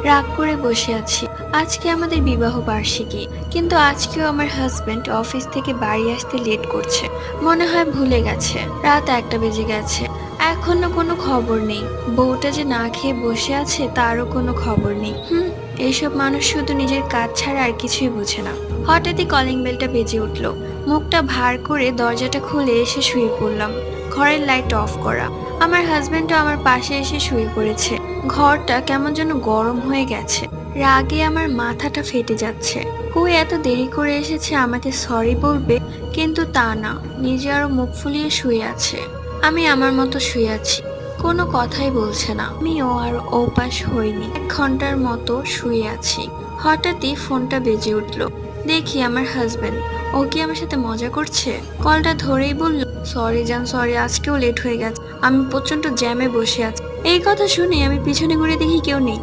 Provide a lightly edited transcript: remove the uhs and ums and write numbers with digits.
রাগ করে বসে আছি। আজকে আমাদের বিবাহ বার্ষিকী, কিন্তু আজকেও আমার হাজবেন্ড অফিস থেকে বাড়ি আসতে লেট করছে। মনে হয় ভুলে গেছে রাত 1টা বেজে গেছে, এখনো কোনো খবর নেই। বউটা যে না খেয়ে বসে আছে তারও কোনো খবর নেই। এইসব মানুষ শুধু নিজের কাজ ছাড়া আর কিছুই বোঝে না। হঠাৎই কলিং বেলটা বেজে উঠলো। মুখটা ভার করে দরজাটা খুলে এসে শুয়ে পড়লাম। ঘরের লাইট অফ করা। আমার হাজবেন্ডও আমার পাশে এসে শুয়ে পড়েছে। ঘরটা কেমন যেন গরম হয়ে গেছে। রাগে আমার মাথাটা ফেটে যাচ্ছে। কই এত দেরি করে এসেছে আমাকে সরি বলবে, কিন্তু তা না, নিজে আরো মুখ ফুলিয়ে শুয়ে আছে। আমি আমার মতো শুয়ে আছি, কোনো কথাই বলছে না। আমিও আর ওপাশ হইনি, 1 ঘন্টার মতো শুয়ে আছি। হঠাৎই ফোনটা বেজে উঠলো। দেখি আমার হাজবেন্ড। ও কি আমার সাথে মজা করছে? কলটা ধরেই বলল, সরি জান, সরি, আজকেও লেট হয়ে গেছে, আমি প্রচন্ড জ্যামে বসে আছি। এই কথা শুনে আমি পিছনে ঘুরে দেখি কেউ নেই।